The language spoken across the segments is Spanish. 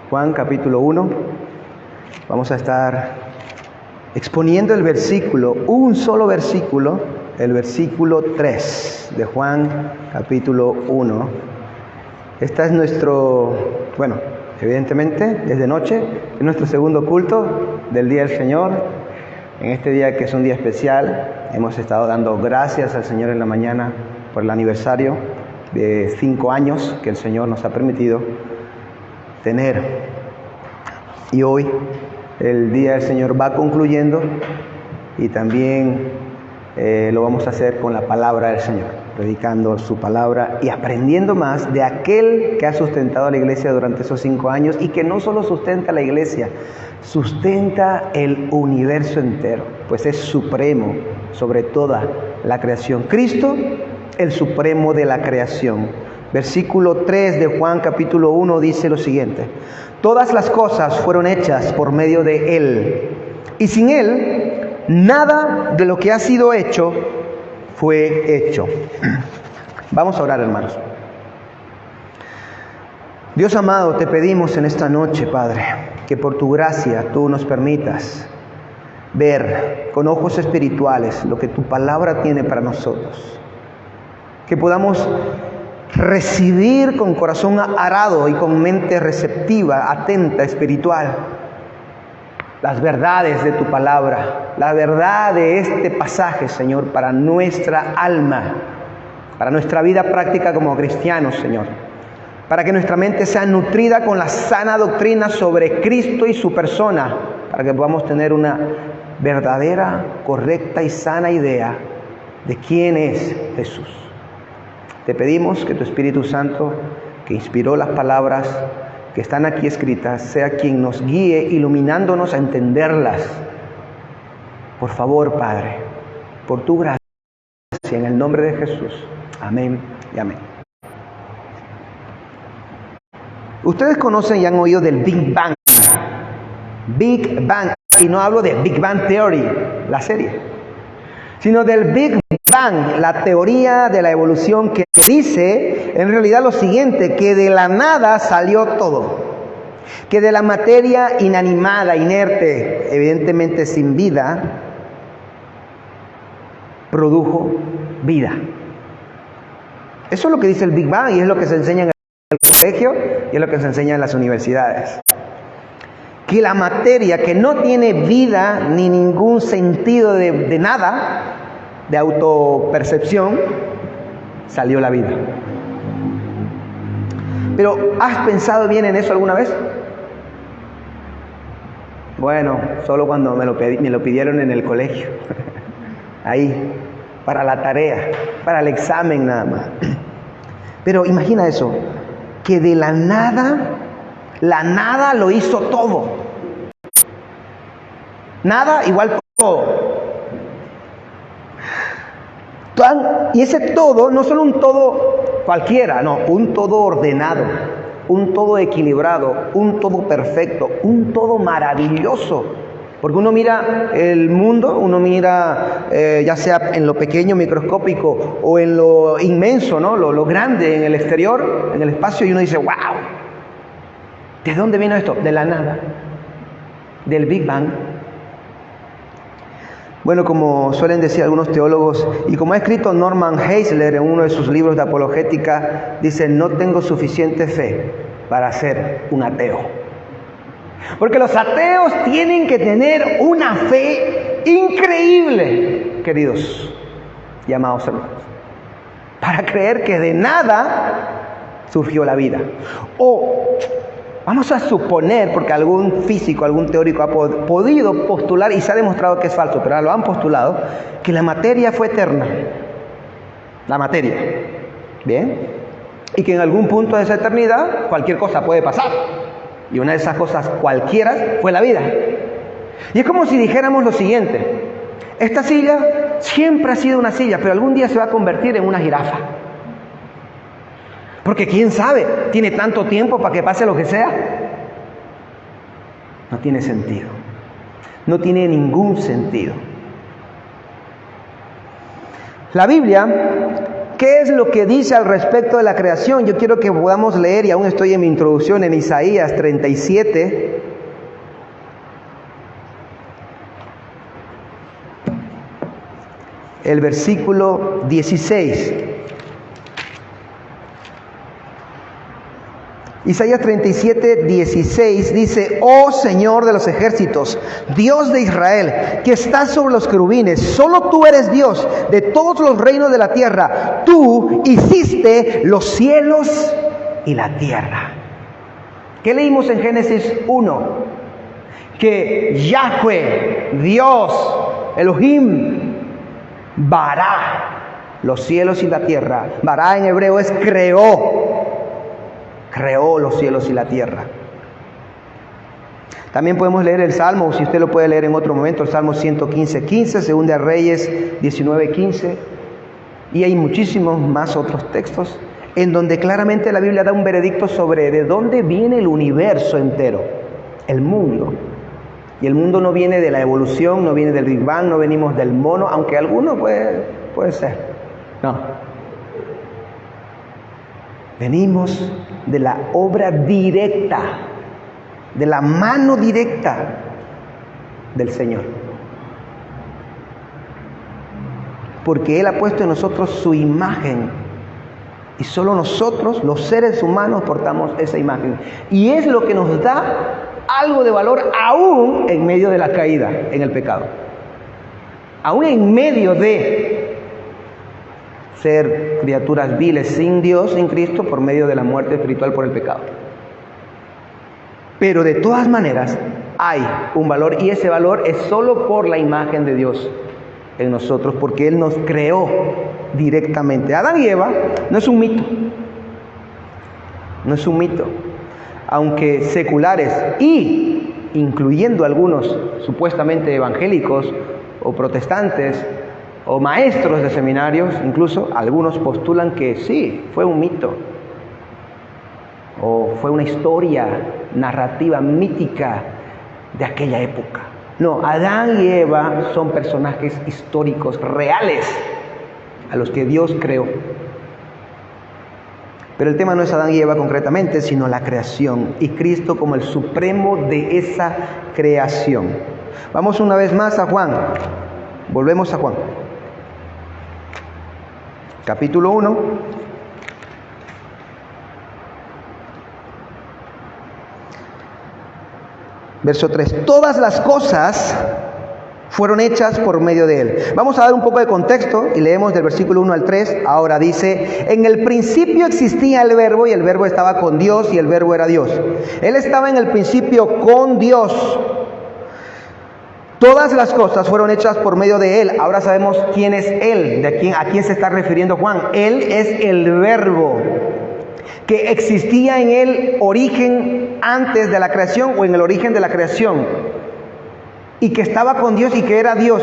Juan capítulo 1. Vamos a estar exponiendo el versículo, un solo versículo, el versículo 3 de Juan capítulo 1. Esta es evidentemente es de noche, es nuestro segundo culto del Día del Señor. En este día que es un día especial, hemos estado dando gracias al Señor en la mañana por el aniversario de 5 años que el Señor nos ha permitido tener. Y hoy el Día del Señor va concluyendo y también lo vamos a hacer con la palabra del Señor, predicando su palabra y aprendiendo más de aquel que ha sustentado a la iglesia durante esos 5 años y que no solo sustenta a la iglesia, sustenta el universo entero, pues es supremo sobre toda la creación. Cristo, el supremo de la creación. Versículo 3 de Juan capítulo 1 dice lo siguiente: todas las cosas fueron hechas por medio de Él, y sin Él nada de lo que ha sido hecho fue hecho. Vamos a orar, hermanos. Dios amado, te pedimos en esta noche, Padre, que por tu gracia tú nos permitas ver con ojos espirituales lo que tu palabra tiene para nosotros. Que podamos recibir con corazón arado y con mente receptiva, atenta, espiritual, las verdades de tu palabra, la verdad de este pasaje, Señor, para nuestra alma, para nuestra vida práctica como cristianos, Señor, para que nuestra mente sea nutrida con la sana doctrina sobre Cristo y su persona, para que podamos tener una verdadera, correcta y sana idea de quién es Jesús. Te pedimos que tu Espíritu Santo, que inspiró las palabras que están aquí escritas, sea quien nos guíe, iluminándonos a entenderlas. Por favor, Padre, por tu gracia, en el nombre de Jesús. Amén y amén. Ustedes conocen y han oído del Big Bang. Big Bang. Y no hablo de Big Bang Theory, la serie, sino del Big Bang, la teoría de la evolución que dice en realidad lo siguiente: que de la nada salió todo, que de la materia inanimada, inerte, evidentemente sin vida, produjo vida. Eso es lo que dice el Big Bang y es lo que se enseña en el colegio y es lo que se enseña en las universidades. Que la materia que no tiene vida ni ningún sentido de nada, de autopercepción, salió la vida. Pero, ¿has pensado bien en eso alguna vez? Bueno, solo cuando me lo pidieron en el colegio. Ahí, para la tarea, para el examen nada más. Pero imagina eso, que de la nada lo hizo todo. Nada igual todo. Y ese todo, no solo un todo cualquiera, no, un todo ordenado, un todo equilibrado, un todo perfecto, un todo maravilloso. Porque uno mira el mundo, uno mira ya sea en lo pequeño, microscópico, o en lo inmenso, ¿no? Lo grande en el exterior, en el espacio, y uno dice, wow, ¿de dónde vino esto? De la nada, del Big Bang. Bueno, como suelen decir algunos teólogos, y como ha escrito Norman Geisler en uno de sus libros de apologética, dice: no tengo suficiente fe para ser un ateo. Porque los ateos tienen que tener una fe increíble, queridos y amados hermanos, para creer que de nada surgió la vida. O vamos a suponer, porque algún físico, algún teórico ha podido postular, y se ha demostrado que es falso, pero lo han postulado, que la materia fue eterna. La materia. ¿Bien? Y que en algún punto de esa eternidad cualquier cosa puede pasar. Y una de esas cosas cualquiera fue la vida. Y es como si dijéramos lo siguiente: esta silla siempre ha sido una silla, pero algún día se va a convertir en una jirafa. Porque quién sabe, tiene tanto tiempo para que pase lo que sea. No tiene sentido. No tiene ningún sentido. La Biblia ¿Qué es lo que dice al respecto de la creación? Yo quiero que podamos leer, y aún estoy en mi introducción, en Isaías 37. El versículo 16. Isaías 37, 16 dice: Oh Señor de los ejércitos, Dios de Israel, que estás sobre los querubines, solo tú eres Dios de todos los reinos de la tierra. Tú hiciste los cielos y la tierra. ¿Qué leímos en Génesis 1? Que Yahweh, Dios, Elohim, bará los cielos y la tierra. Bará en hebreo es creó los cielos y la tierra. También podemos leer el Salmo, si usted lo puede leer en otro momento, el Salmo 115:15, Segunda de Reyes 19:15, y hay muchísimos más otros textos en donde claramente la Biblia da un veredicto sobre de dónde viene el universo entero, el mundo. Y el mundo no viene de la evolución, no viene del Big Bang, no venimos del mono, aunque alguno puede ser. No. Venimos de la obra directa, de la mano directa del Señor. Porque Él ha puesto en nosotros su imagen. Y solo nosotros, los seres humanos, portamos esa imagen. Y es lo que nos da algo de valor aún en medio de la caída, en el pecado. Aún en medio de ser criaturas viles sin Dios, sin Cristo, por medio de la muerte espiritual por el pecado. Pero de todas maneras hay un valor, y ese valor es solo por la imagen de Dios en nosotros, porque Él nos creó directamente. Adán y Eva no es un mito, no es un mito, aunque seculares y incluyendo algunos supuestamente evangélicos o protestantes o maestros de seminarios, incluso algunos postulan que sí, fue un mito o fue una historia narrativa mítica de aquella época. No, Adán y Eva son personajes históricos, reales, a los que Dios creó. Pero el tema no es Adán y Eva concretamente, sino la creación y Cristo como el supremo de esa creación. Vamos una vez más a Juan. Volvemos a Juan. Capítulo 1. Verso 3. Todas las cosas fueron hechas por medio de Él. Vamos a dar un poco de contexto y leemos del versículo 1 al 3. Ahora dice: en el principio existía el Verbo, y el Verbo estaba con Dios, y el Verbo era Dios. Él estaba en el principio con Dios. Todas las cosas fueron hechas por medio de Él. Ahora sabemos quién es Él, a quién se está refiriendo Juan. Él es el Verbo, que existía en el origen antes de la creación, o en el origen de la creación, y que estaba con Dios y que era Dios,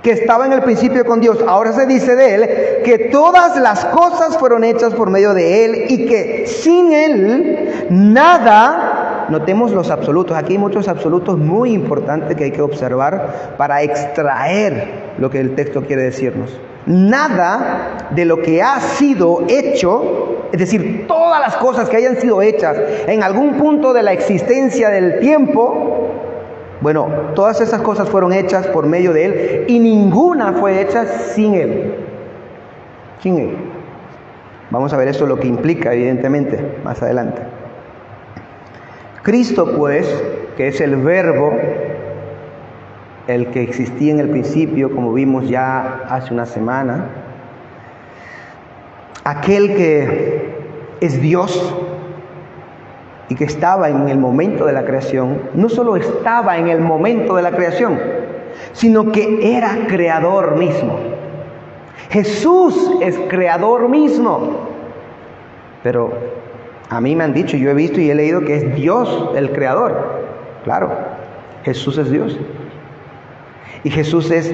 que estaba en el principio con Dios. Ahora se dice de Él que todas las cosas fueron hechas por medio de Él, y que sin Él nada. Notemos los absolutos. Aquí hay muchos absolutos muy importantes que hay que observar para extraer lo que el texto quiere decirnos. Nada de lo que ha sido hecho, es decir, todas las cosas que hayan sido hechas en algún punto de la existencia del tiempo, bueno, todas esas cosas fueron hechas por medio de Él, y ninguna fue hecha sin Él. Sin Él. Vamos a ver eso, lo que implica, evidentemente, más adelante. Cristo, pues, que es el Verbo, el que existía en el principio, como vimos ya hace una semana, aquel que es Dios y que estaba en el momento de la creación, no solo estaba en el momento de la creación, sino que era creador mismo. Jesús es creador mismo. Pero a mí me han dicho, yo he visto y he leído que es Dios el creador. Claro, Jesús es Dios. Y Jesús es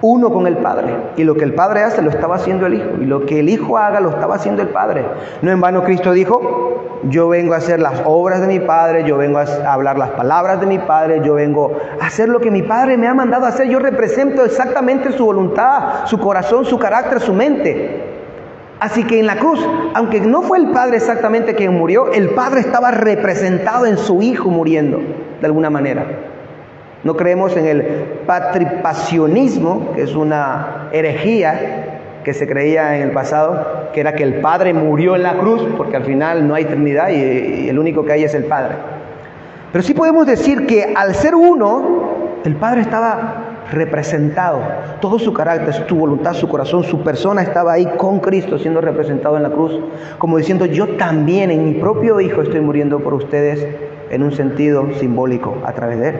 uno con el Padre. Y lo que el Padre hace lo estaba haciendo el Hijo. Y lo que el Hijo haga lo estaba haciendo el Padre. No en vano Cristo dijo: yo vengo a hacer las obras de mi Padre, yo vengo a hablar las palabras de mi Padre, yo vengo a hacer lo que mi Padre me ha mandado a hacer. Yo represento exactamente su voluntad, su corazón, su carácter, su mente. Así que en la cruz, aunque no fue el Padre exactamente quien murió, el Padre estaba representado en su Hijo muriendo, de alguna manera. No creemos en el patripacionismo, que es una herejía que se creía en el pasado, que era que el Padre murió en la cruz, porque al final no hay Trinidad y el único que hay es el Padre. Pero sí podemos decir que al ser uno, el Padre estaba representado. Todo su carácter, su voluntad, su corazón, su persona estaba ahí con Cristo siendo representado en la cruz, como diciendo: yo también en mi propio Hijo estoy muriendo por ustedes, en un sentido simbólico a través de Él.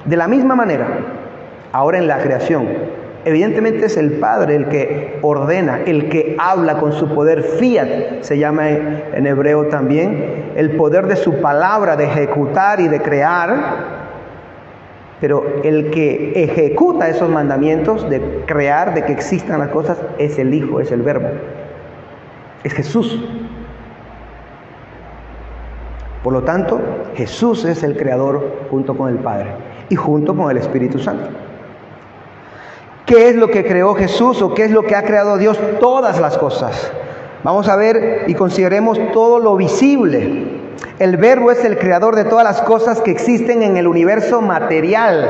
De la misma manera, ahora en la creación, evidentemente es el Padre el que ordena, el que habla con su poder. Fiat se llama en hebreo también, el poder de su palabra de ejecutar y de crear. Pero el que ejecuta esos mandamientos de crear, de que existan las cosas, es el Hijo, es el Verbo, es Jesús. Por lo tanto, Jesús es el creador junto con el Padre y junto con el Espíritu Santo. ¿Qué es lo que creó Jesús o qué es lo que ha creado Dios? Todas las cosas. Vamos a ver y consideremos todo lo visible. El Verbo es el creador de todas las cosas que existen en el universo material.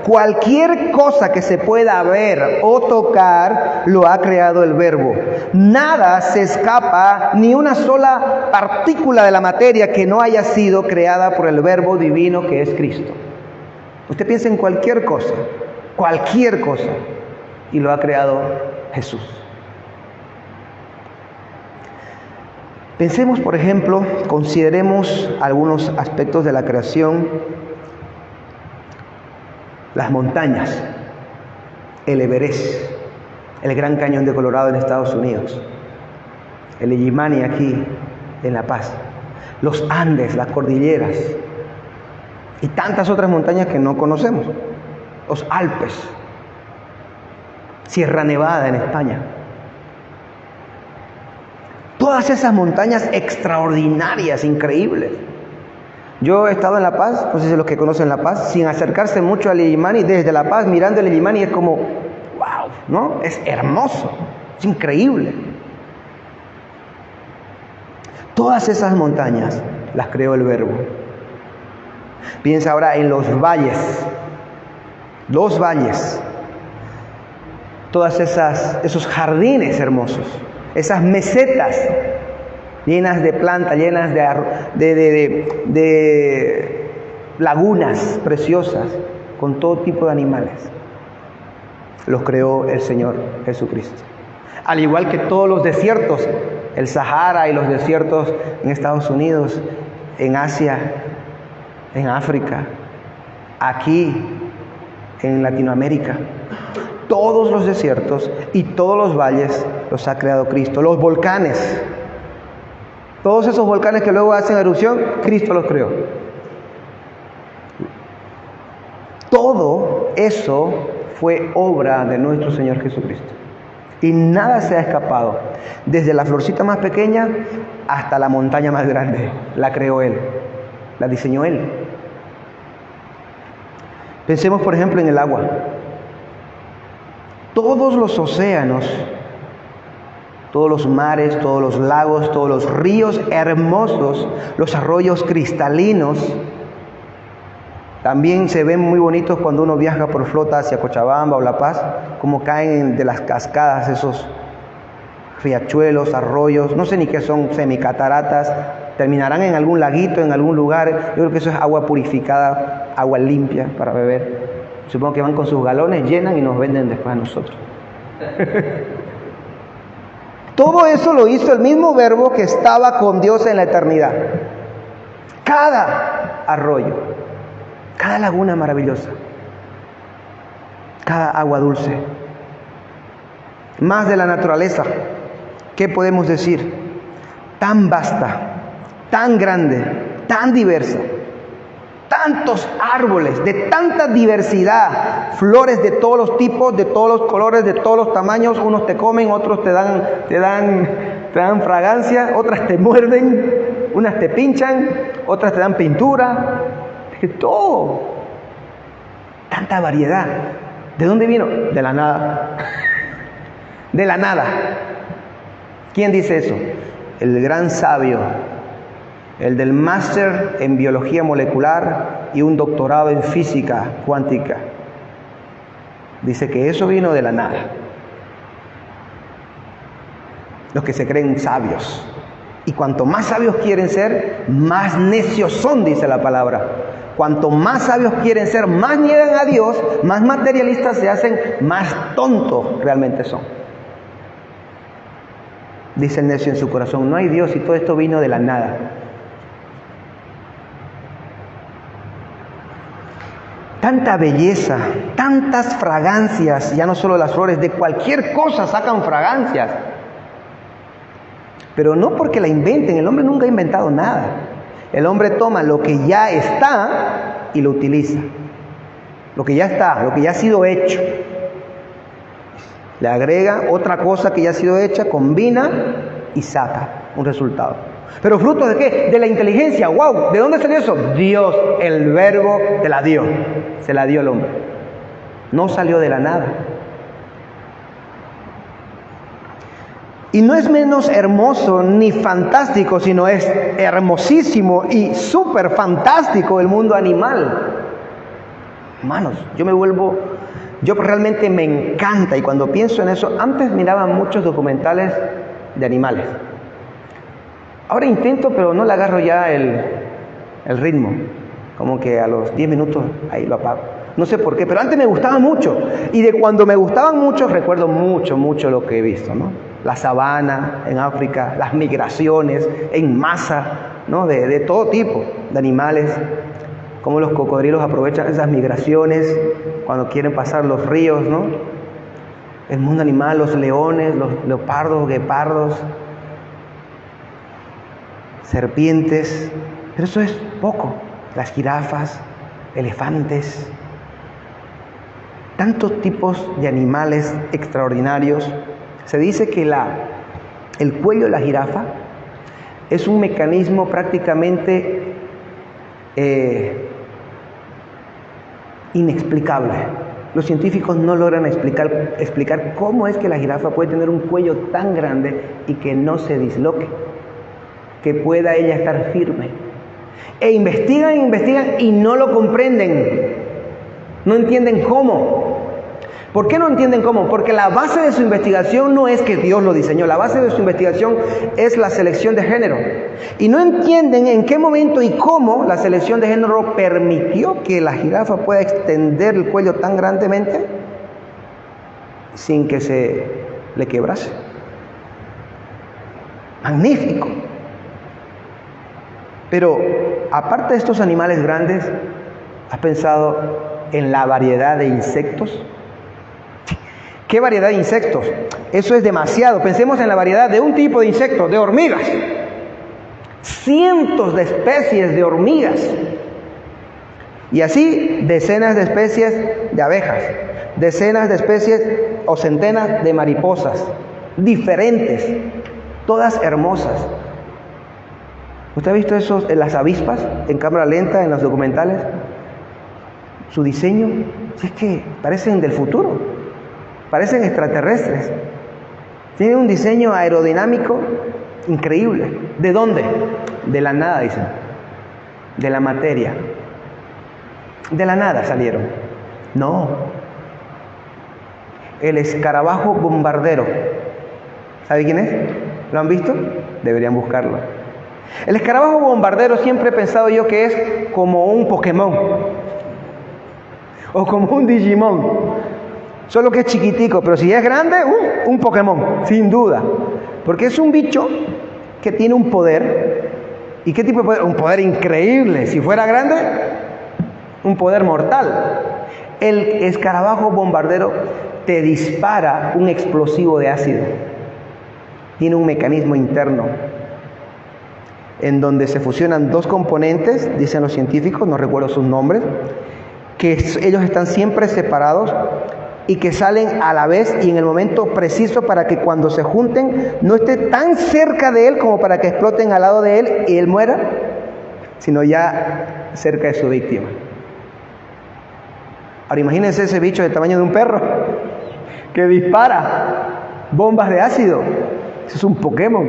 Cualquier cosa que se pueda ver o tocar, lo ha creado el Verbo. Nada se escapa, ni una sola partícula de la materia que no haya sido creada por el Verbo divino que es Cristo. Usted piensa en cualquier cosa, y lo ha creado Jesús. Pensemos, por ejemplo, consideremos algunos aspectos de la creación. Las montañas, el Everest, el Gran Cañón de Colorado en Estados Unidos, el Illimani aquí en La Paz, los Andes, las cordilleras y tantas otras montañas que no conocemos, los Alpes, Sierra Nevada en España. Todas esas montañas extraordinarias, increíbles. Yo he estado en La Paz, no sé si los que conocen La Paz, sin acercarse mucho al Illimani, desde La Paz mirando el Illimani es como, wow, ¿no? Es hermoso, es increíble. Todas esas montañas las creó el Verbo. Piensa ahora en los valles, todas esos jardines hermosos, esas mesetas llenas de plantas, llenas de lagunas preciosas, con todo tipo de animales. Los creó el Señor Jesucristo. Al igual que todos los desiertos, el Sahara y los desiertos en Estados Unidos, en Asia, en África, aquí en Latinoamérica. Todos los desiertos y todos los valles los ha creado Cristo. Los volcanes, todos esos volcanes que luego hacen erupción, Cristo los creó. Todo eso fue obra de nuestro Señor Jesucristo. Y nada se ha escapado. Desde la florcita más pequeña hasta la montaña más grande. La creó Él. La diseñó Él. Pensemos, por ejemplo, en el agua. Todos los océanos, todos los mares, todos los lagos, todos los ríos hermosos, los arroyos cristalinos, también se ven muy bonitos cuando uno viaja por flota hacia Cochabamba o La Paz, como caen de las cascadas esos riachuelos, arroyos, no sé ni qué son, semicataratas, terminarán en algún laguito, en algún lugar. Yo creo que eso es agua purificada, agua limpia para beber. Supongo que van con sus galones, llenan y nos venden después a nosotros. Todo eso lo hizo el mismo Verbo que estaba con Dios en la eternidad. Cada arroyo, cada laguna maravillosa, cada agua dulce, más de la naturaleza. ¿Qué podemos decir? Tan vasta, tan grande, tan diversa. tantos árboles, de tanta diversidad, flores de todos los tipos, de todos los colores, de todos los tamaños. Unos te comen, otros te dan fragancia, otras te muerden, unas te pinchan, otras te dan pintura, de todo. Tanta variedad. ¿De dónde vino? De la nada. De la nada. ¿Quién dice eso? El gran sabio, el del máster en biología molecular y un doctorado en física cuántica. Dice que eso vino de la nada. Los que se creen sabios. Y cuanto más sabios quieren ser, más necios son, dice la palabra. Cuanto más sabios quieren ser, más niegan a Dios, más materialistas se hacen, más tontos realmente son. Dice el necio en su corazón, no hay Dios y todo esto vino de la nada. Tanta belleza, tantas fragancias, ya no solo las flores, de cualquier cosa sacan fragancias. Pero no porque la inventen, el hombre nunca ha inventado nada. El hombre toma lo que ya está y lo utiliza. Lo que ya está, lo que ya ha sido hecho. Le agrega otra cosa que ya ha sido hecha, combina y saca un resultado. ¿Pero fruto de qué? De la inteligencia. ¡Wow! ¿De dónde salió eso? Dios, el verbo, te la dio. Se la dio al hombre. No salió de la nada. Y no es menos hermoso ni fantástico, sino es hermosísimo y súper fantástico el mundo animal. Hermanos, yo realmente me encanta, y cuando pienso en eso, antes miraba muchos documentales de animales. Ahora intento, pero no le agarro ya el ritmo. Como que a los 10 minutos ahí lo apago. No sé por qué, pero antes me gustaba mucho. Y de cuando me gustaban mucho, recuerdo mucho lo que he visto, ¿no? La sabana en África, las migraciones en masa, ¿no? De todo tipo de animales. Cómo los cocodrilos aprovechan esas migraciones cuando quieren pasar los ríos, ¿no? El mundo animal, los leones, los leopardos, guepardos, serpientes, pero eso es poco. Las jirafas, elefantes, tantos tipos de animales extraordinarios. Se dice que el cuello de la jirafa es un mecanismo prácticamente inexplicable. Los científicos no logran explicar cómo es que la jirafa puede tener un cuello tan grande y que no se disloque, que pueda ella estar firme. E investigan y no lo comprenden. No entienden cómo. ¿Por qué no entienden cómo? Porque la base de su investigación no es que Dios lo diseñó. La base de su investigación es la selección de género. Y no entienden en qué momento y cómo la selección de género permitió que la jirafa pueda extender el cuello tan grandemente sin que se le quebrase. Magnífico. Pero aparte de estos animales grandes, ¿has pensado en la variedad de insectos? ¿Qué variedad de insectos? Eso es demasiado. Pensemos en la variedad de un tipo de insectos, de hormigas. Cientos de especies de hormigas. Y así decenas de especies de abejas. Decenas de especies o centenas de mariposas. Diferentes. Todas hermosas. ¿Usted ha visto esos, las avispas en cámara lenta en los documentales? Su diseño, es que parecen del futuro. Parecen extraterrestres. Tienen un diseño aerodinámico increíble. ¿De dónde? De la nada, dicen. De la materia. De la nada salieron. No. El escarabajo bombardero. ¿Sabe quién es? ¿Lo han visto? Deberían buscarlo. El escarabajo bombardero siempre he pensado yo que es como un Pokémon. O como un Digimon. Solo que es chiquitico, pero si es grande, un Pokémon, sin duda. Porque es un bicho que tiene un poder. ¿Y qué tipo de poder? Un poder increíble. Si fuera grande, un poder mortal. El escarabajo bombardero te dispara un explosivo de ácido. Tiene un mecanismo interno. en donde se fusionan dos componentes, dicen los científicos, no recuerdo sus nombres, que ellos están siempre separados y que salen a la vez y en el momento preciso para que cuando se junten no esté tan cerca de él como para que exploten al lado de él y él muera, sino ya cerca de su víctima. Ahora imagínense ese bicho del tamaño de un perro que dispara bombas de ácido. Ese es un Pokémon.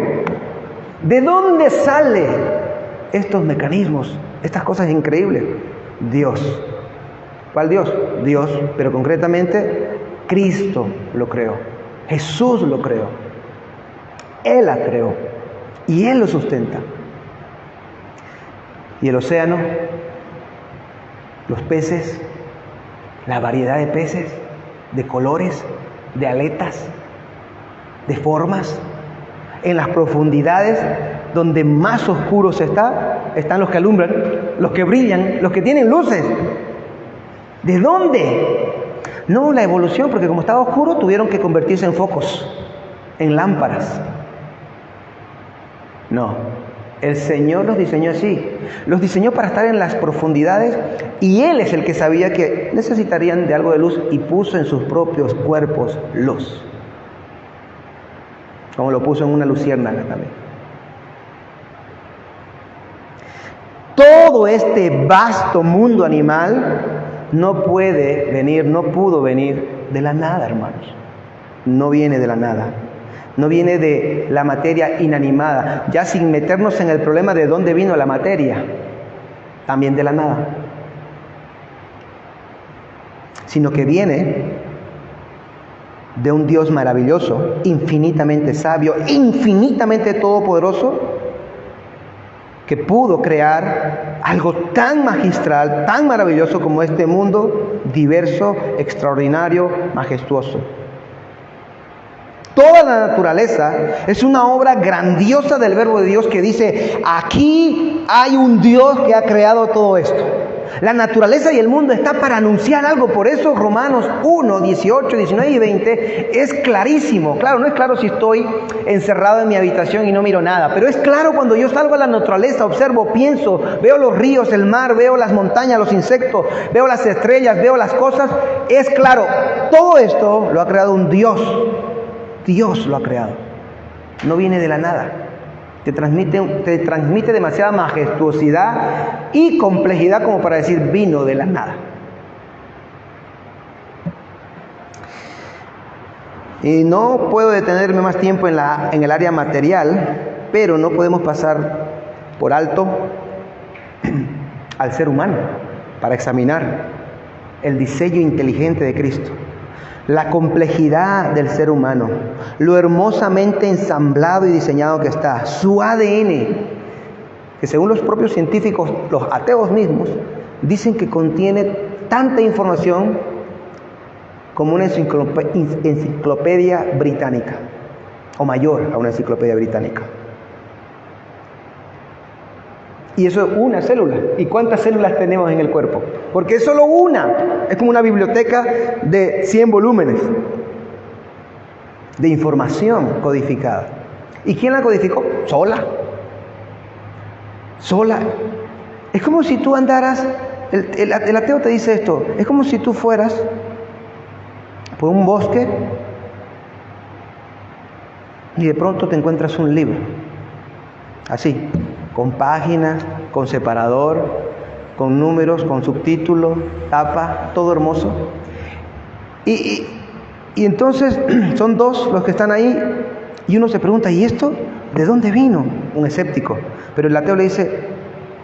¿De dónde salen estos mecanismos, estas cosas increíbles? Dios. ¿Cuál Dios? Dios, pero concretamente Cristo lo creó. Jesús lo creó. Él la creó y Él lo sustenta. Y el océano, los peces, la variedad de peces, de colores, de aletas, de formas. En las profundidades donde más oscuros están los que alumbran, los que brillan, los que tienen luces. ¿De dónde? No, la evolución, porque como estaba oscuro tuvieron que convertirse en focos, en lámparas. No, el Señor los diseñó así. Los diseñó para estar en las profundidades y Él es el que sabía que necesitarían de algo de luz y puso en sus propios cuerpos luz. Como lo puso en una luciérnaga también. Todo este vasto mundo animal no pudo venir de la nada, hermanos. No viene de la nada. No viene de la materia inanimada. Ya sin meternos en el problema de dónde vino la materia. También de la nada. Sino que viene de un Dios maravilloso, infinitamente sabio, infinitamente todopoderoso, que pudo crear algo tan magistral, tan maravilloso como este mundo diverso, extraordinario, majestuoso. Toda la naturaleza es una obra grandiosa del Verbo de Dios que dice, aquí hay un Dios que ha creado todo esto. La naturaleza y el mundo está para anunciar algo. Por eso Romanos 1, 18, 19 y 20 es clarísimo. Claro, no es claro si estoy encerrado en mi habitación y no miro nada, pero es claro cuando yo salgo a la naturaleza, observo, pienso, veo los ríos, el mar, veo las montañas, los insectos, veo las estrellas, veo las cosas. Es claro, todo esto lo ha creado un Dios. Dios lo ha creado. No viene de la nada. Te transmite demasiada majestuosidad y complejidad como para decir vino de la nada. Y no puedo detenerme más tiempo en el área material, pero no podemos pasar por alto al ser humano para examinar el diseño inteligente de Cristo. La complejidad del ser humano, lo hermosamente ensamblado y diseñado que está, su ADN, que según los propios científicos, los ateos mismos, dicen que contiene tanta información como una enciclopedia británica, o mayor a una enciclopedia británica. Y eso es una célula. ¿Y cuántas células tenemos en el cuerpo? Porque es solo una. Es como una biblioteca de 100 volúmenes de información codificada. ¿Y quién la codificó? Sola. Es como si tú andaras, el ateo te dice esto, es como si tú fueras por un bosque y de pronto te encuentras un libro. Así. Con páginas, con separador, con números, con subtítulos, tapa, todo hermoso. Y entonces son dos los que están ahí y uno se pregunta, ¿y esto de dónde vino? Un escéptico. Pero el ateo le dice,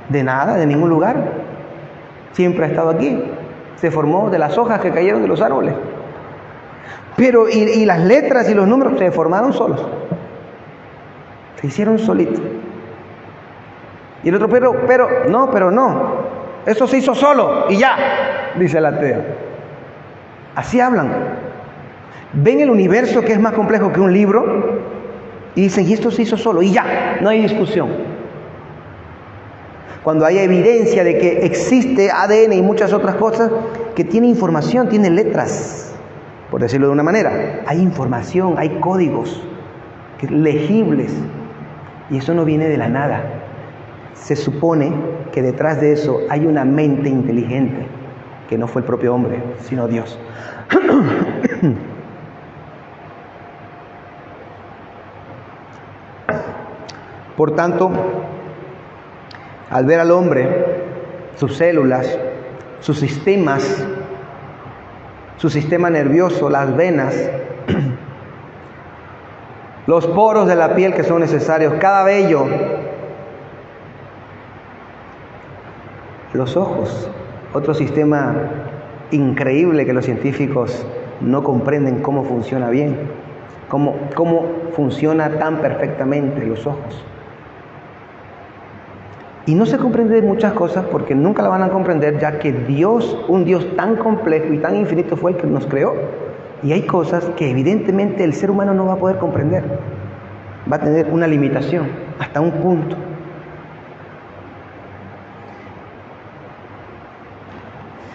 de nada, de ningún lugar. Siempre ha estado aquí. Se formó de las hojas que cayeron de los árboles. Pero y las letras y los números se formaron solos. Se hicieron solitos. Y el otro, pero no, eso se hizo solo y ya, dice el ateo. Así hablan. Ven el universo que es más complejo que un libro y dicen, y esto se hizo solo y ya, no hay discusión. Cuando hay evidencia de que existe ADN y muchas otras cosas que tiene información, tiene letras, por decirlo de una manera, hay información, hay códigos legibles y eso no viene de la nada. se supone que detrás de eso hay una mente inteligente, que no fue el propio hombre, sino Dios. Por tanto, al ver al hombre, sus células, sus sistemas, su sistema nervioso, las venas, los poros de la piel que son necesarios, cada vello, los ojos, otro sistema increíble que los científicos no comprenden cómo funciona bien, cómo funciona tan perfectamente los ojos. Y no se comprende muchas cosas porque nunca la van a comprender, ya que Dios, un Dios tan complejo y tan infinito, fue el que nos creó. Y hay cosas que evidentemente el ser humano no va a poder comprender. Va a tener una limitación hasta un punto.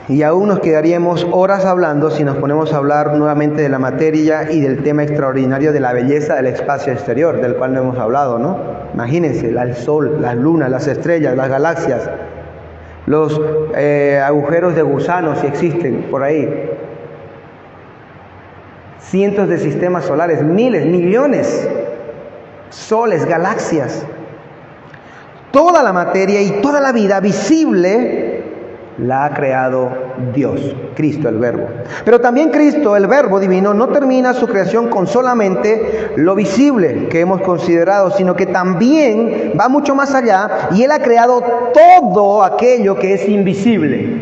Y aún nos quedaríamos horas hablando si nos ponemos a hablar nuevamente de la materia y del tema extraordinario de la belleza del espacio exterior, del cual no hemos hablado, ¿no? Imagínense, el sol, las lunas, las estrellas, las galaxias, los agujeros de gusanos, si existen por ahí. Cientos de sistemas solares, miles, millones, soles, galaxias. Toda la materia y toda la vida visible la ha creado Dios, Cristo el Verbo. Pero también Cristo, el Verbo divino, no termina su creación con solamente lo visible que hemos considerado, sino que también va mucho más allá y Él ha creado todo aquello que es invisible.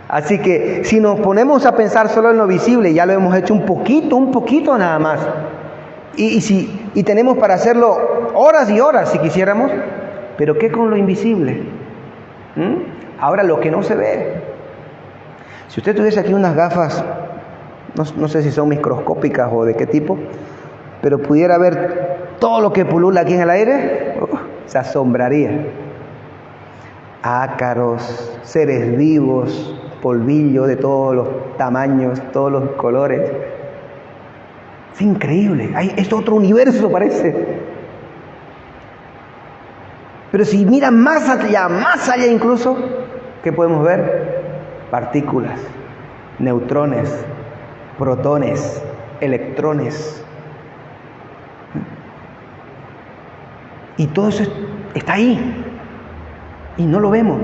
Así que si nos ponemos a pensar solo en lo visible, ya lo hemos hecho un poquito nada más. Y tenemos para hacerlo horas y horas si quisiéramos, pero ¿qué con lo invisible? Ahora lo que no se ve. Si usted tuviese aquí unas gafas, no sé si son microscópicas o de qué tipo, pero pudiera ver todo lo que pulula aquí en el aire, se asombraría. Ácaros, seres vivos, polvillo de todos los tamaños, todos los colores. Es increíble, es otro universo parece. Pero si mira más allá incluso, ¿qué podemos ver? Partículas, neutrones, protones, electrones. Y todo eso está ahí. Y no lo vemos.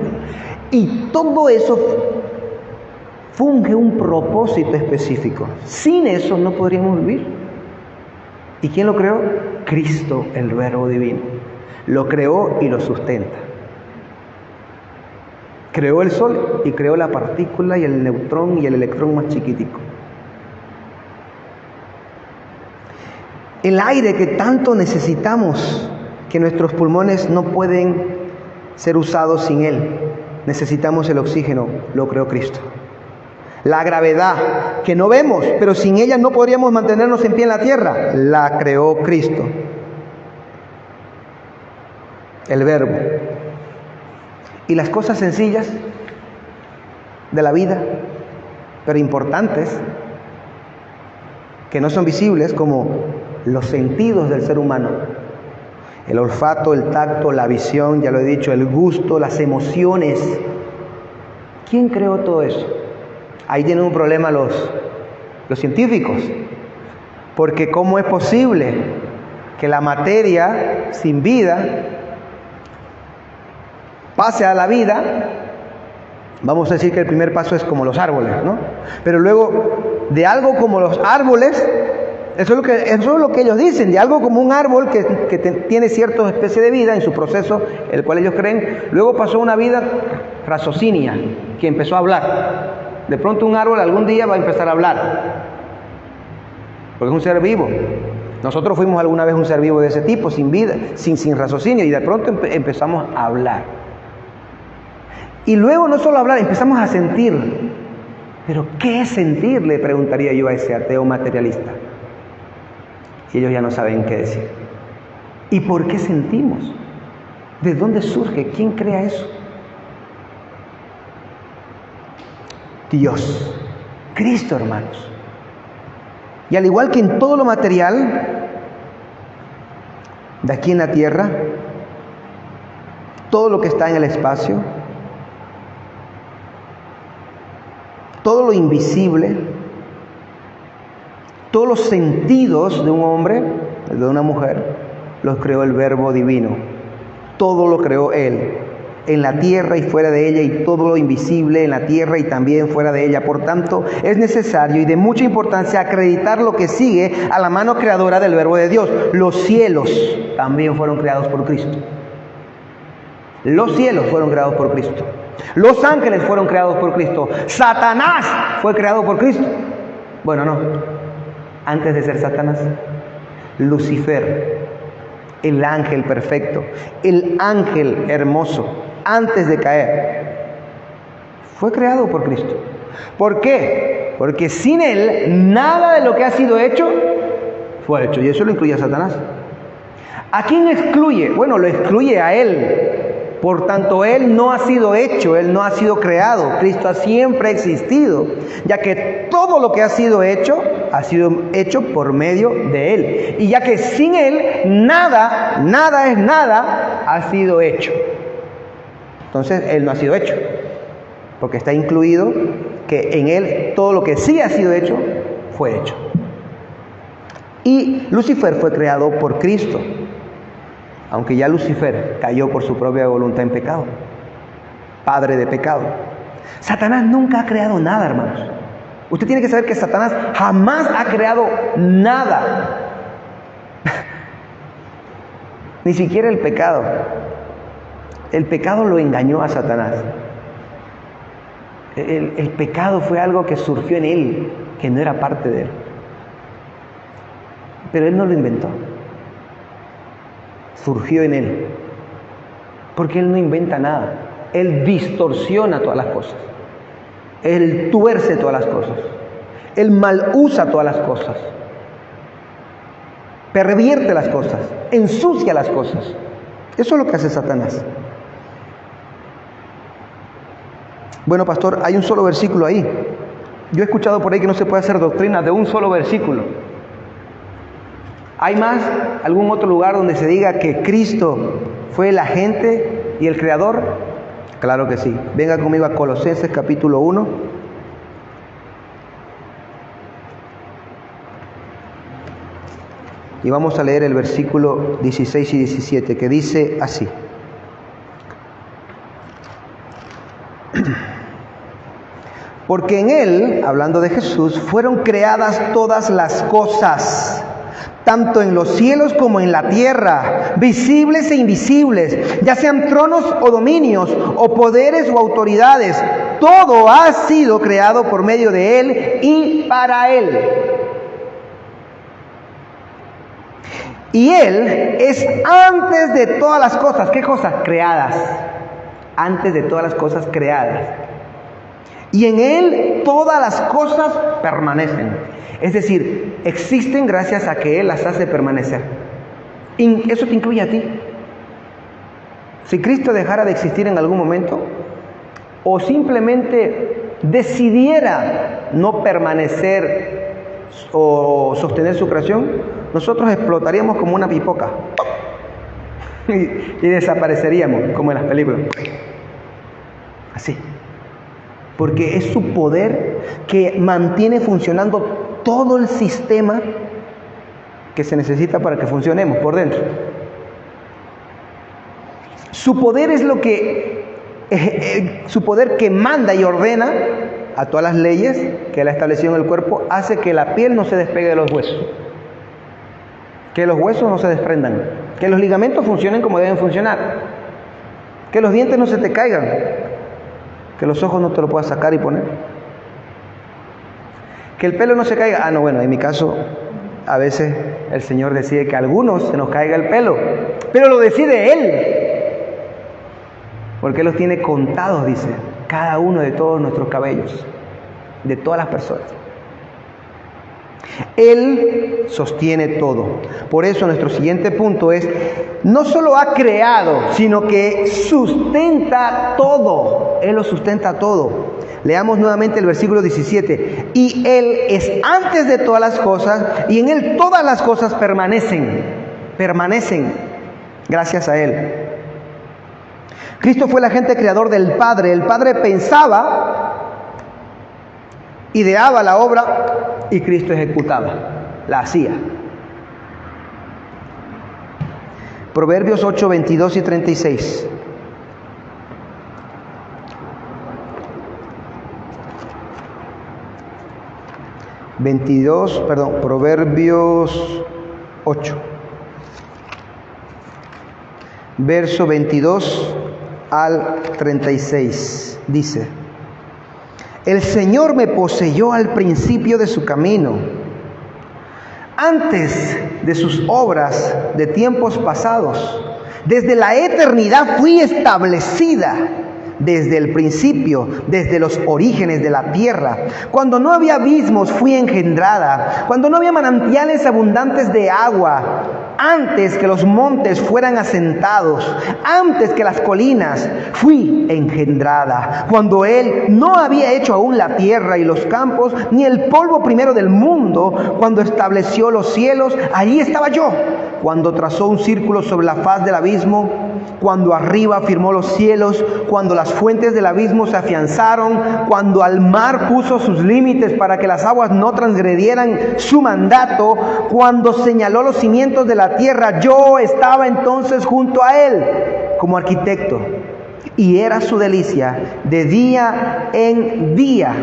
Y todo eso funge un propósito específico. Sin eso no podríamos vivir. ¿Y quién lo creó? Cristo, el Verbo divino. Lo creó y lo sustenta. Creó el sol y creó la partícula y el neutrón y el electrón más chiquitico. El aire que tanto necesitamos, que nuestros pulmones no pueden ser usados sin él. Necesitamos el oxígeno, lo creó Cristo. La gravedad, que no vemos, pero sin ella no podríamos mantenernos en pie en la tierra, la creó Cristo. El Verbo. Y las cosas sencillas de la vida, pero importantes, que no son visibles, como los sentidos del ser humano. El olfato, el tacto, la visión, ya lo he dicho, el gusto, las emociones. ¿Quién creó todo eso? Ahí tienen un problema los científicos. Porque ¿cómo es posible que la materia sin vida pase a la vida? Vamos a decir que el primer paso es como los árboles, ¿no? Pero luego, de algo como los árboles, eso es lo que ellos dicen, de algo como un árbol que tiene cierta especie de vida en su proceso, el cual ellos creen, luego pasó una vida raciocinia, que empezó a hablar. De pronto un árbol algún día va a empezar a hablar, porque es un ser vivo. Nosotros fuimos alguna vez un ser vivo de ese tipo, sin vida, sin raciocinio, y de pronto empezamos a hablar. Y luego no solo hablar, empezamos a sentir. ¿Pero qué es sentir?, le preguntaría yo a ese ateo materialista. Y ellos ya no saben qué decir. ¿Y por qué sentimos? ¿De dónde surge? ¿Quién crea eso? Dios, Cristo, hermanos. Y al igual que en todo lo material de aquí en la tierra, todo lo que está en el espacio, todo lo invisible, todos los sentidos de un hombre, de una mujer, los creó el Verbo divino. Todo lo creó Él, en la tierra y fuera de ella, y todo lo invisible en la tierra y también fuera de ella. Por tanto, es necesario y de mucha importancia acreditar lo que sigue a la mano creadora del Verbo de Dios. Los cielos también fueron creados por Cristo. Los cielos fueron creados por Cristo. Los ángeles fueron creados por Cristo. Satanás fue creado por Cristo. Bueno, no. Antes de ser Satanás, Lucifer, el ángel perfecto, el ángel hermoso, antes de caer, fue creado por Cristo. ¿Por qué? Porque sin Él, nada de lo que ha sido hecho, fue hecho. Y eso lo incluye a Satanás. ¿A quién excluye? Bueno, lo excluye a Él. Por tanto, Él no ha sido hecho, Él no ha sido creado. Cristo siempre ha existido, ya que todo lo que ha sido hecho por medio de Él. Y ya que sin Él, nada ha sido hecho. Entonces, Él no ha sido hecho, porque está incluido que en Él todo lo que sí ha sido hecho, fue hecho. Y Lucifer fue creado por Cristo. Aunque ya Lucifer cayó por su propia voluntad en pecado, padre de pecado. Satanás nunca ha creado nada, hermanos. Usted tiene que saber que Satanás jamás ha creado nada. Ni siquiera el pecado. El pecado lo engañó a Satanás. El pecado fue algo que surgió en él, que no era parte de él. Pero él no lo inventó. Surgió en él, porque él no inventa nada. Él distorsiona todas las cosas, él tuerce todas las cosas, él mal usa todas las cosas, pervierte las cosas, ensucia las cosas. Eso es lo que hace Satanás. Bueno, pastor, hay un solo versículo ahí. Yo he escuchado por ahí que no se puede hacer doctrina de un solo versículo. ¿Hay más? ¿Algún otro lugar donde se diga que Cristo fue el agente y el creador? Claro que sí. Venga conmigo a Colosenses capítulo 1. Y vamos a leer el versículo 16 y 17, que dice así. Porque en Él, hablando de Jesús, fueron creadas todas las cosas, tanto en los cielos como en la tierra, visibles e invisibles, ya sean tronos o dominios, o poderes o autoridades. Todo ha sido creado por medio de Él y para Él. Y Él es antes de todas las cosas. ¿Qué cosas? Creadas. Antes de todas las cosas creadas. Y en Él todas las cosas permanecen. Es decir, existen gracias a que Él las hace permanecer. Y eso te incluye a ti. Si Cristo dejara de existir en algún momento, o simplemente decidiera no permanecer o sostener su creación, nosotros explotaríamos como una pipoca y desapareceríamos como en las películas. Así. Porque es su poder que mantiene funcionando todo el sistema que se necesita para que funcionemos por dentro. Su poder es lo que, su poder que manda y ordena a todas las leyes que Él ha establecido en el cuerpo, hace que la piel no se despegue de los huesos, que los huesos no se desprendan, que los ligamentos funcionen como deben funcionar, que los dientes no se te caigan, que los ojos no te lo puedas sacar y poner, que el pelo no se caiga. Ah, no, bueno, en mi caso, a veces el Señor decide que a algunos se nos caiga el pelo, pero lo decide Él, porque Él los tiene contados, dice, cada uno de todos nuestros cabellos, de todas las personas. Él sostiene todo. Por eso nuestro siguiente punto es, no solo ha creado, sino que sustenta todo. Él lo sustenta todo. Leamos nuevamente el versículo 17. Y Él es antes de todas las cosas, y en Él todas las cosas permanecen gracias a Él. Cristo fue el agente creador del Padre. El Padre pensaba, ideaba la obra y Cristo ejecutaba, la hacía. Proverbios 8, 22 y 36. Proverbios 8, verso 22 al 36, dice: el Señor me poseyó al principio de su camino, antes de sus obras de tiempos pasados. Desde la eternidad fui establecida, desde el principio, desde los orígenes de la tierra. Cuando no había abismos fui engendrada, cuando no había manantiales abundantes de agua, antes que los montes fueran asentados, antes que las colinas fui engendrada. Cuando Él no había hecho aún la tierra y los campos, ni el polvo primero del mundo, cuando estableció los cielos, allí estaba yo. Cuando trazó un círculo sobre la faz del abismo, cuando arriba firmó los cielos, cuando las fuentes del abismo se afianzaron, cuando al mar puso sus límites para que las aguas no transgredieran su mandato, cuando señaló los cimientos de la tierra, yo estaba entonces junto a Él como arquitecto, y era su delicia de día en día,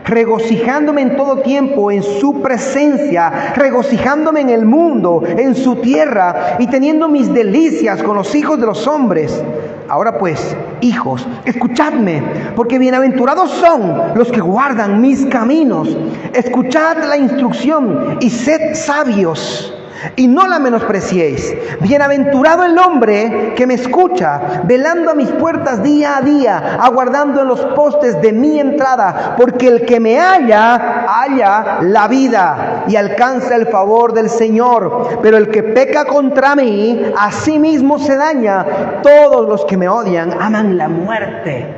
regocijándome en todo tiempo en su presencia, regocijándome en el mundo, en su tierra, y teniendo mis delicias con los hijos de los hombres. Ahora pues, hijos, escuchadme, porque bienaventurados son los que guardan mis caminos. Escuchad la instrucción y sed sabios, y no la menospreciéis. Bienaventurado el hombre que me escucha, velando a mis puertas día a día, aguardando en los postes de mi entrada, porque el que me halla, halla la vida y alcanza el favor del Señor. Pero el que peca contra mí, a sí mismo se daña. Todos los que me odian aman la muerte.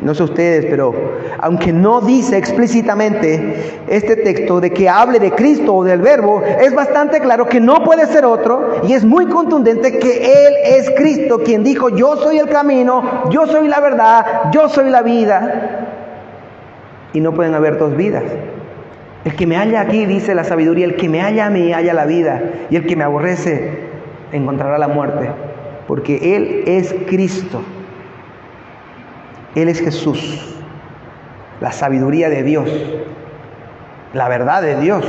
No sé ustedes, pero aunque no dice explícitamente este texto de que hable de Cristo o del Verbo, es bastante claro que no puede ser otro, y es muy contundente que Él es Cristo, quien dijo: yo soy el camino, yo soy la verdad, yo soy la vida. Y no pueden haber dos vidas. El que me halla aquí, dice la sabiduría, el que me halla a mí, halla la vida, y el que me aborrece encontrará la muerte, porque Él es Cristo. Él es Jesús, la sabiduría de Dios, la verdad de Dios,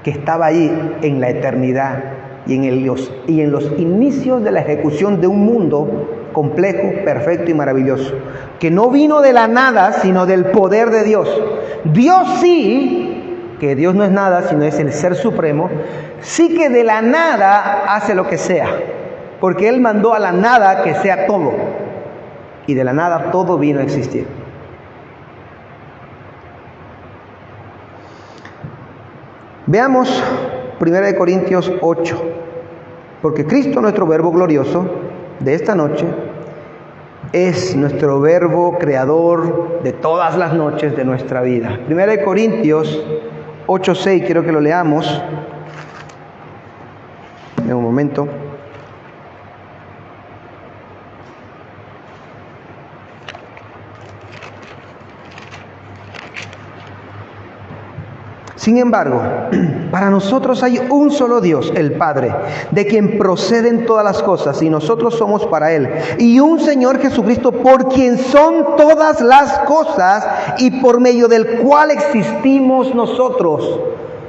que estaba ahí en la eternidad y en los inicios de la ejecución de un mundo complejo, perfecto y maravilloso, que no vino de la nada, sino del poder de Dios. Dios sí, que Dios no es nada, sino es el Ser Supremo, sí que de la nada hace lo que sea, porque Él mandó a la nada que sea todo. Y de la nada todo vino a existir. Veamos 1 Corintios 8. Porque Cristo, nuestro Verbo glorioso de esta noche, es nuestro Verbo creador de todas las noches de nuestra vida. 1 Corintios 8:6, quiero que lo leamos. En un momento. Sin embargo, para nosotros hay un solo Dios, el Padre, de quien proceden todas las cosas, y nosotros somos para Él. Y un Señor Jesucristo, por quien son todas las cosas, y por medio del cual existimos nosotros.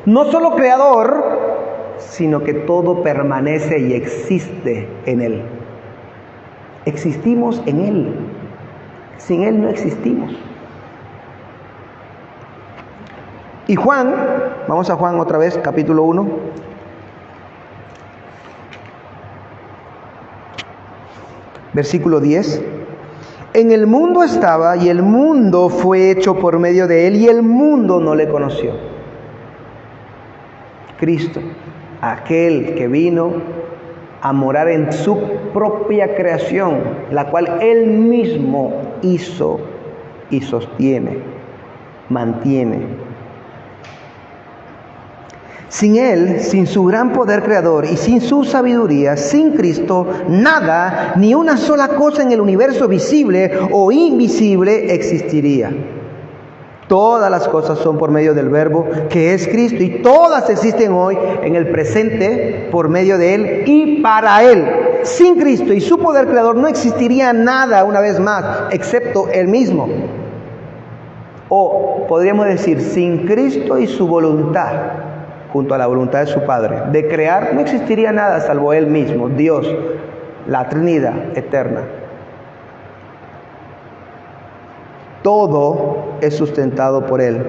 No solo Creador, sino que todo permanece y existe en Él. Existimos en Él. Sin Él no existimos. Y Juan, vamos a Juan otra vez, capítulo 1. Versículo 10. En el mundo estaba, y el mundo fue hecho por medio de Él, y el mundo no le conoció. Cristo, aquel que vino a morar en su propia creación, la cual Él mismo hizo y sostiene, mantiene. Sin Él, sin su gran poder creador y sin su sabiduría, sin Cristo, nada, ni una sola cosa en el universo visible o invisible existiría. Todas las cosas son por medio del Verbo que es Cristo y todas existen hoy en el presente por medio de Él y para Él. Sin Cristo y su poder creador no existiría nada, una vez más, excepto Él mismo. O podríamos decir, sin Cristo y su voluntad, junto a la voluntad de su Padre, de crear, no existiría nada salvo Él mismo, Dios, la Trinidad eterna. Todo es sustentado por Él.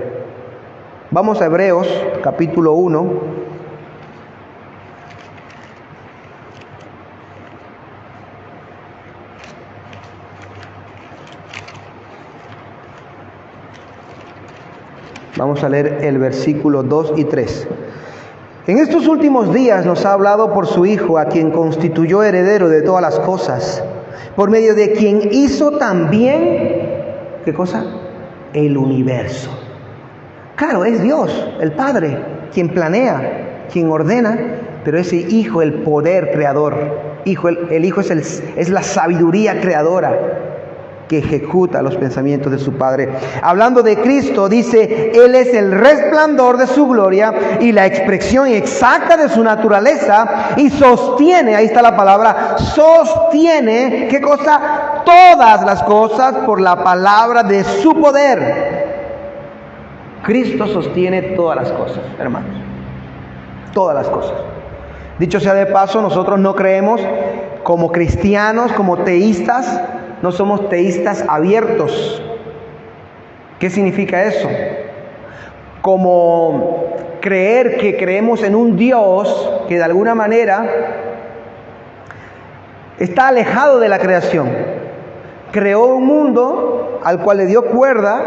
Vamos a Hebreos, capítulo 1. Vamos a leer el versículo 2 y 3. En estos últimos días nos ha hablado por su Hijo, a quien constituyó heredero de todas las cosas, por medio de quien hizo también, ¿qué cosa? El universo. Claro, es Dios, el Padre, quien planea, quien ordena, pero ese Hijo, el poder creador, el Hijo es la sabiduría creadora que ejecuta los pensamientos de su Padre. Hablando de Cristo, dice, Él es el resplandor de su gloria y la expresión exacta de su naturaleza y sostiene, ahí está la palabra, sostiene, ¿qué cosa? Todas las cosas por la palabra de su poder. Cristo sostiene todas las cosas, hermanos. Todas las cosas. Dicho sea de paso, nosotros no creemos como cristianos, como teístas, no somos teístas abiertos. ¿Qué significa eso? Como creer que creemos en un Dios que de alguna manera está alejado de la creación. Creó un mundo al cual le dio cuerda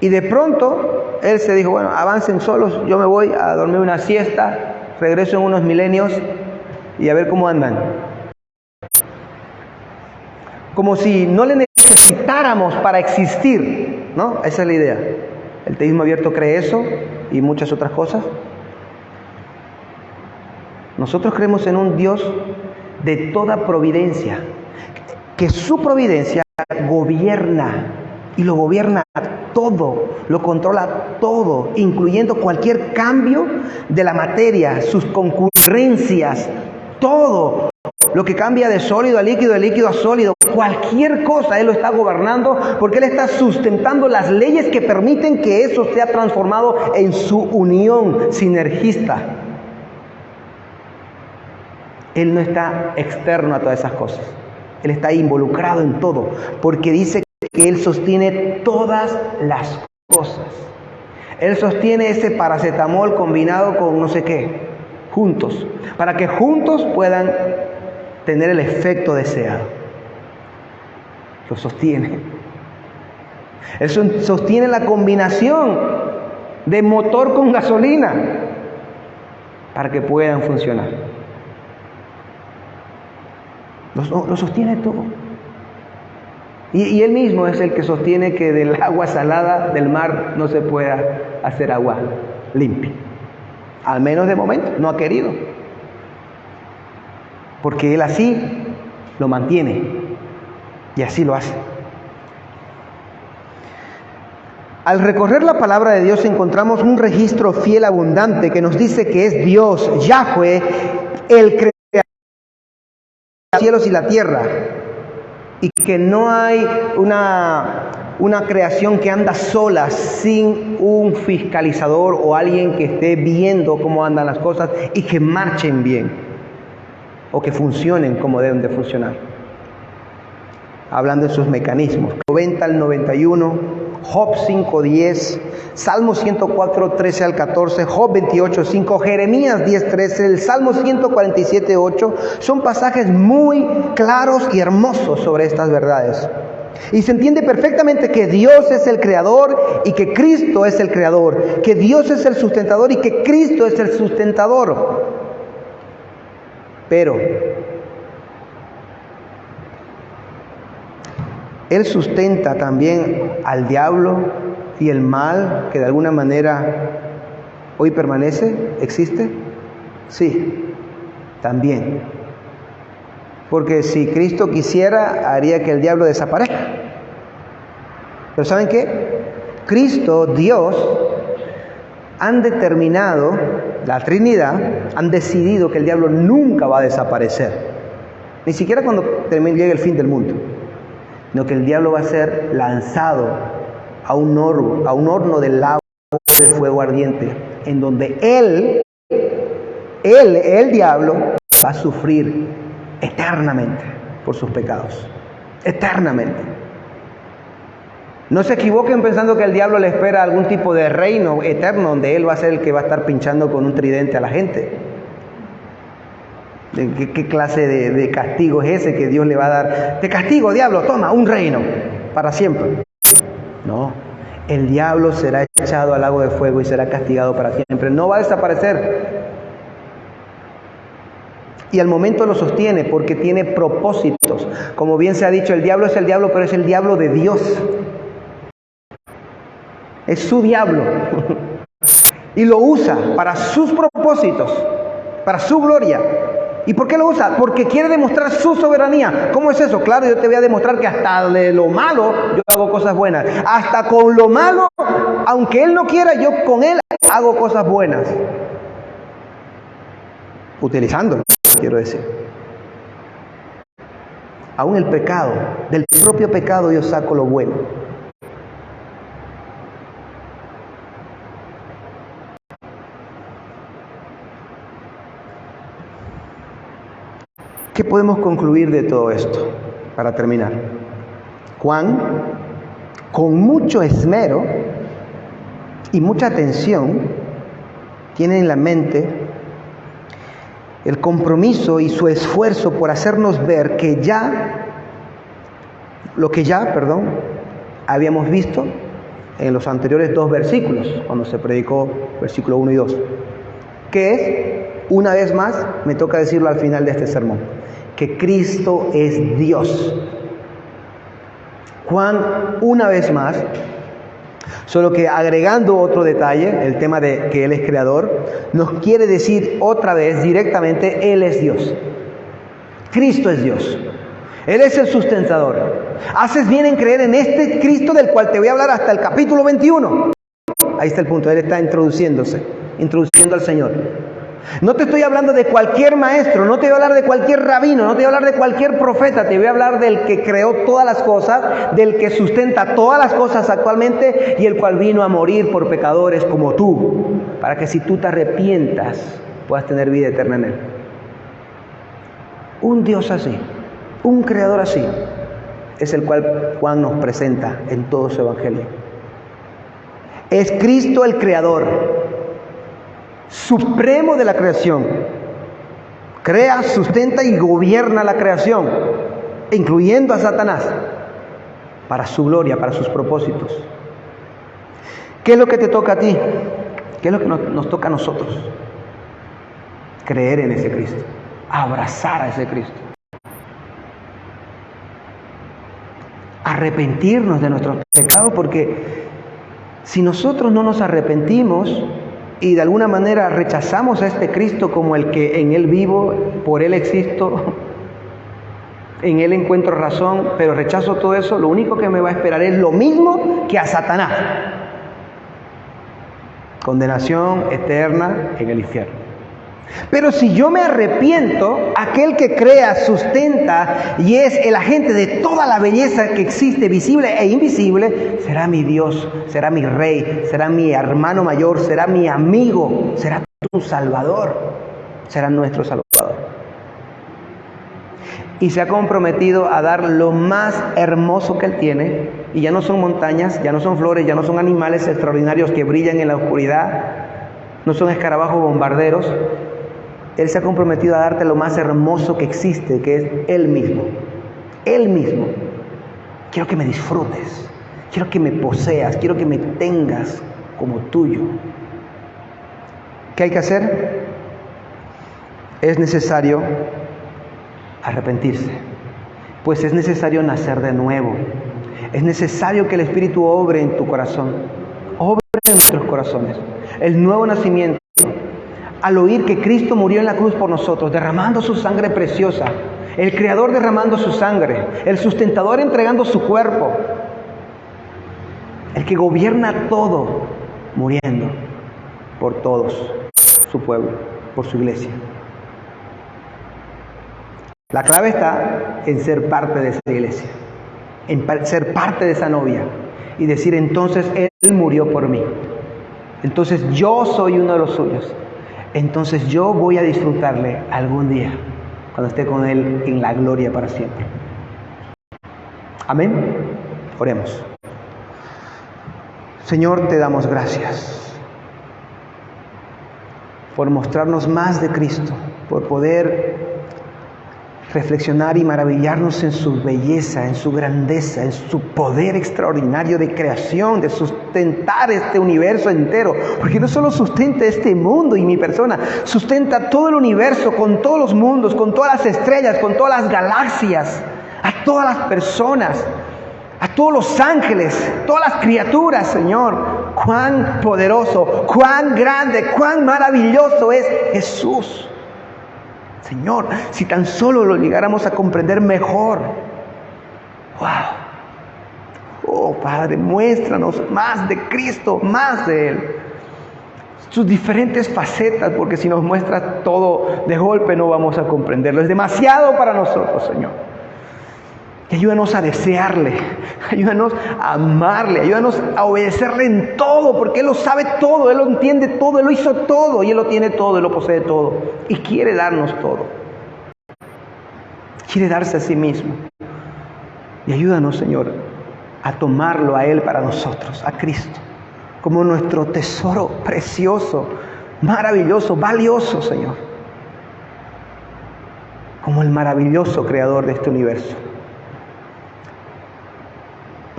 y de pronto Él se dijo, bueno, avancen solos, yo me voy a dormir una siesta, regreso en unos milenios y a ver cómo andan. Como si no le necesitáramos para existir, ¿no? Esa es la idea. El teísmo abierto cree eso y muchas otras cosas. Nosotros creemos en un Dios de toda providencia, que su providencia gobierna y lo gobierna todo, lo controla todo, incluyendo cualquier cambio de la materia, sus concurrencias, todo. Lo que cambia de sólido a líquido, de líquido a sólido, cualquier cosa Él lo está gobernando porque Él está sustentando las leyes que permiten que eso sea transformado en su unión sinergista. Él no está externo a todas esas cosas. Él está involucrado en todo porque dice que Él sostiene todas las cosas. Él sostiene ese paracetamol combinado con no sé qué, juntos, para que juntos puedan tener el efecto deseado. Lo sostiene. Él sostiene la combinación de motor con gasolina para que puedan funcionar. Lo sostiene todo. Y Él mismo es el que sostiene que del agua salada del mar no se pueda hacer agua limpia. Al menos de momento, no ha querido. Porque Él así lo mantiene y así lo hace. Al recorrer la palabra de Dios encontramos un registro fiel abundante que nos dice que es Dios, Yahweh, el creador de los cielos y la tierra, y que no hay una creación que anda sola sin un fiscalizador o alguien que esté viendo cómo andan las cosas y que marchen bien o que funcionen como deben de funcionar. Hablando de sus mecanismos, 90 al 91, Job 5:10, Salmo 104, 13 al 14, Job 28:5, Jeremías 10:13, el Salmo 147:8, son pasajes muy claros y hermosos sobre estas verdades. Y se entiende perfectamente que Dios es el creador y que Cristo es el creador, que Dios es el sustentador y que Cristo es el sustentador. Pero Él sustenta también al diablo y el mal que de alguna manera ¿Hoy permanece? ¿Existe? Sí, también. Porque si Cristo quisiera, haría que el diablo desaparezca. Pero ¿saben qué? Cristo, Dios, han determinado, la Trinidad, han decidido que el diablo nunca va a desaparecer. Ni siquiera cuando llegue el fin del mundo. Sino que el diablo va a ser lanzado a un horno de lava de fuego ardiente, en donde el diablo, va a sufrir eternamente por sus pecados. Eternamente. No se equivoquen pensando que el diablo le espera algún tipo de reino eterno donde él va a ser el que va a estar pinchando con un tridente a la gente. ¿Qué clase de castigo es ese que Dios le va a dar? Te castigo, diablo, toma, un reino para siempre. No, el diablo será echado al lago de fuego y será castigado para siempre. No va a desaparecer. Y al momento lo sostiene porque tiene propósitos. Como bien se ha dicho, el diablo es el diablo, pero es el diablo de Dios. Es su diablo. Y lo usa para sus propósitos, para su gloria. ¿Y por qué lo usa? Porque quiere demostrar su soberanía. ¿Cómo es eso? Claro, yo te voy a demostrar que hasta de lo malo yo hago cosas buenas. Hasta con lo malo, aunque él no quiera, yo con él hago cosas buenas. Utilizándolo, quiero decir. Aún el pecado, del propio pecado yo saco lo bueno. ¿Qué podemos concluir de todo esto para terminar? Juan, con mucho esmero y mucha atención, tiene en la mente el compromiso y su esfuerzo por hacernos ver que lo que ya habíamos visto en los anteriores 2 versículos, cuando se predicó versículo 1 y 2, que es, una vez más, me toca decirlo al final de este sermón, que Cristo es Dios. Juan, una vez más, solo que agregando otro detalle, el tema de que Él es creador, nos quiere decir otra vez directamente, Él es Dios. Cristo es Dios. Él es el sustentador. Haces bien en creer en este Cristo del cual te voy a hablar hasta el capítulo 21. Ahí está el punto, Él está introduciendo al Señor. No te estoy hablando de cualquier maestro, no te voy a hablar de cualquier rabino, no te voy a hablar de cualquier profeta, te voy a hablar del que creó todas las cosas, del que sustenta todas las cosas actualmente y el cual vino a morir por pecadores como tú, para que si tú te arrepientas puedas tener vida eterna en Él. Un Dios así, un creador así, es el cual Juan nos presenta en todo su evangelio. Es Cristo el creador supremo de la creación. Crea, sustenta y gobierna la creación, incluyendo a Satanás, para su gloria, para sus propósitos. ¿Qué es lo que te toca a ti? ¿Qué es lo que nos toca a nosotros? Creer en ese Cristo, abrazar a ese Cristo, arrepentirnos de nuestros pecados, porque si nosotros no nos arrepentimos y de alguna manera rechazamos a este Cristo como el que en Él vivo, por Él existo, en Él encuentro razón, pero rechazo todo eso, lo único que me va a esperar es lo mismo que a Satanás: condenación eterna en el infierno. Pero si yo me arrepiento, aquel que crea, sustenta y es el agente de toda la belleza que existe, visible e invisible, será mi Dios, será mi Rey, será mi hermano mayor, será mi amigo, será tu Salvador, será nuestro Salvador. Y se ha comprometido a dar lo más hermoso que Él tiene, y ya no son montañas, ya no son flores, ya no son animales extraordinarios que brillan en la oscuridad, no son escarabajos bombarderos. Él se ha comprometido a darte lo más hermoso que existe, que es Él mismo. Él mismo. Quiero que me disfrutes, quiero que me poseas, quiero que me tengas como tuyo. ¿Qué hay que hacer? Es necesario arrepentirse, pues es necesario nacer de nuevo. Es necesario que el Espíritu obre en tu corazón, obre en nuestros corazones. el nuevo nacimiento, al oír que Cristo murió en la cruz por nosotros, derramando su sangre preciosa, el Creador derramando su sangre, el sustentador entregando su cuerpo, el que gobierna todo, muriendo por todos, su pueblo, por su iglesia. La clave está en ser parte de esa iglesia, en ser parte de esa novia y decir, entonces Él murió por mí. Entonces yo soy uno de los suyos. Entonces yo voy a disfrutarle algún día, cuando esté con Él en la gloria para siempre. Amén. Oremos. Señor, te damos gracias por mostrarnos más de Cristo, por poder reflexionar y maravillarnos en su belleza, en su grandeza, en su poder extraordinario de creación, de sustentar este universo entero. Porque no solo sustenta este mundo y mi persona, sustenta todo el universo con todos los mundos, con todas las estrellas, con todas las galaxias, a todas las personas, a todos los ángeles, todas las criaturas, Señor. Cuán poderoso, cuán grande, cuán maravilloso es Jesús. Señor, si tan solo lo llegáramos a comprender mejor. ¡Wow! Oh, Padre, muéstranos más de Cristo, más de Él. Sus diferentes facetas, porque si nos muestras todo de golpe no vamos a comprenderlo. Es demasiado para nosotros, Señor. Y ayúdanos a desearle, ayúdanos a amarle, ayúdanos a obedecerle en todo, porque Él lo sabe todo, Él lo entiende todo, Él lo hizo todo, y Él lo tiene todo, Él lo posee todo. Y quiere darnos todo. Quiere darse a sí mismo. Y ayúdanos, Señor, a tomarlo a Él para nosotros, a Cristo, como nuestro tesoro precioso, maravilloso, valioso, Señor. Como el maravilloso creador de este universo.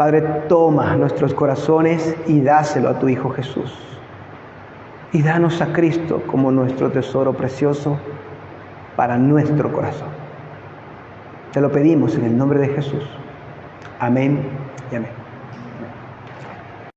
Padre, toma nuestros corazones y dáselo a tu Hijo Jesús. Y danos a Cristo como nuestro tesoro precioso para nuestro corazón. Te lo pedimos en el nombre de Jesús. Amén y amén.